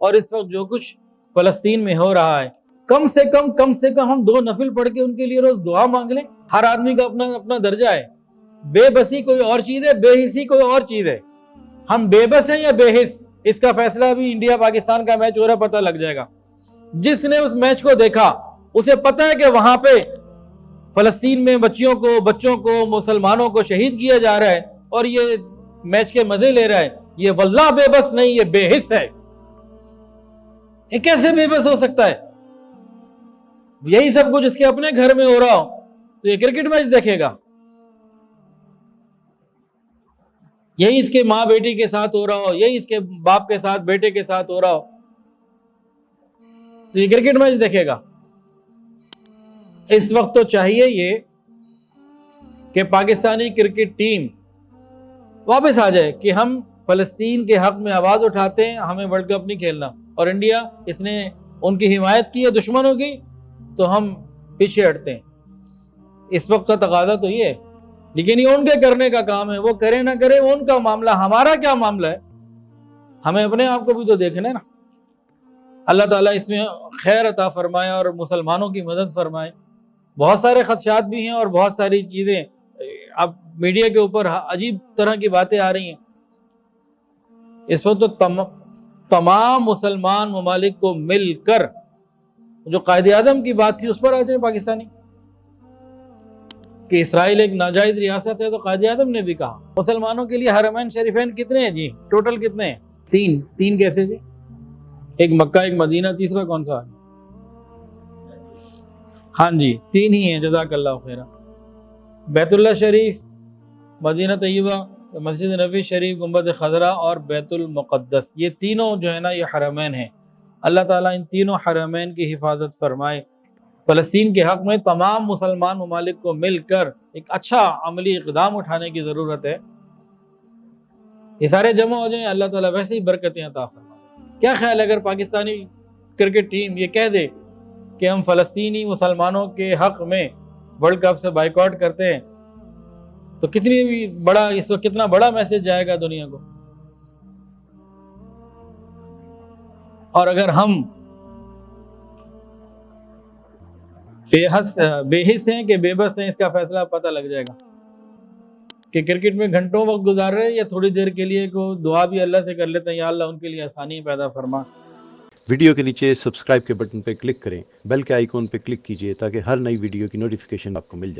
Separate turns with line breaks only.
اور اس وقت جو کچھ فلسطین میں ہو رہا ہے، کم سے کم ہم 2 نفل پڑھ کے ان کے لیے روز دعا مانگ لیں۔ ہر آدمی کا اپنا اپنا درجہ ہے، بے بسی کوئی اور چیز ہے، بے حسی کوئی اور چیز ہے۔ ہم بے بس ہیں یا بے حس، اس کا فیصلہ بھی انڈیا پاکستان کا میچ ہو رہا ہے، پتہ لگ جائے گا۔ جس نے اس میچ کو دیکھا اسے پتہ ہے کہ وہاں پہ فلسطین میں بچوں کو مسلمانوں کو شہید کیا جا رہا ہے، اور یہ میچ کے مزے لے رہا ہے۔ یہ واللہ بے بس نہیں، یہ بے حس ہے۔ یہ کیسے بے بس ہو سکتا ہے؟ یہی سب کچھ اس کے اپنے گھر میں ہو رہا ہو تو یہ کرکٹ میچ دیکھے گا؟ یہی اس کے ماں بیٹی کے ساتھ ہو رہا ہو، یہی اس کے باپ کے ساتھ بیٹے کے ساتھ ہو رہا ہو تو یہ کرکٹ میچ دیکھے گا؟ اس وقت تو چاہیے یہ کہ پاکستانی کرکٹ ٹیم واپس آ جائے کہ ہم فلسطین کے حق میں آواز اٹھاتے ہیں، ہمیں ورلڈ کپ نہیں کھیلنا، اور انڈیا اس نے ان کی حمایت کی ہے دشمنوں کی تو ہم پیچھے ہٹتے ہیں۔ اس وقت کا تقاضا تو یہ ہے، لیکن یہ ان کے کرنے کا کام ہے، وہ کرے نہ کرے وہ ان کا معاملہ، ہمارا کیا معاملہ ہے؟ ہمیں اپنے آپ کو بھی تو دیکھنا ہے نا۔ اللہ تعالیٰ اس میں خیر عطا فرمائے اور مسلمانوں کی مدد فرمائے۔ بہت سارے خدشات بھی ہیں اور بہت ساری چیزیں اب میڈیا کے اوپر عجیب طرح کی باتیں آ رہی ہیں۔ اس وقت تو تمام مسلمان ممالک کو مل کر جو قائد اعظم کی بات تھی اس پر آ جائیں پاکستانی، کہ اسرائیل ایک ناجائز ریاست ہے، تو قائد اعظم نے بھی کہا مسلمانوں کے لیے حرمین شریفین کتنے ہیں جی؟ ٹوٹل کتنے ہیں؟ 3 کیسے جی؟ ایک مکہ، ایک مدینہ، تیسرا کون سا ہے؟ ہاں جی 3 ہی ہیں، جزاک اللہ خیرہ۔ بیت اللہ شریف، مدینہ طیبہ، مسجد نبوی شریف، گنبد خضرا اور بیت المقدس، یہ تینوں جو ہے نا یہ حرمین ہیں۔ اللہ تعالیٰ ان تینوں حرمین کی حفاظت فرمائے۔ فلسطین کے حق میں تمام مسلمان ممالک کو مل کر ایک اچھا عملی اقدام اٹھانے کی ضرورت ہے۔ یہ سارے جمع ہو جائیں، اللہ تعالیٰ ویسے ہی برکتیں عطا فرمائے۔ کیا خیال ہے اگر پاکستانی کرکٹ ٹیم یہ کہہ دے کہ ہم فلسطینی مسلمانوں کے حق میں ورلڈ کپ سے بائیکاٹ کرتے ہیں، تو کتنی بھی بڑا اس وقت کتنا بڑا میسج جائے گا دنیا کو۔ اور اگر ہم بے حس ہیں کہ بے بس ہیں، اس کا فیصلہ پتہ لگ جائے گا کہ کرکٹ میں گھنٹوں وقت گزار رہے ہیں یا تھوڑی دیر کے لیے کو دعا بھی اللہ سے کر لیتے ہیں، یا اللہ ان کے لیے آسانی پیدا فرما۔
ویڈیو کے نیچے سبسکرائب کے بٹن پہ کلک کریں، بیل کے آئیکن پہ کلک کیجئے تاکہ ہر نئی ویڈیو کی نوٹیفیکیشن آپ کو مل جائے۔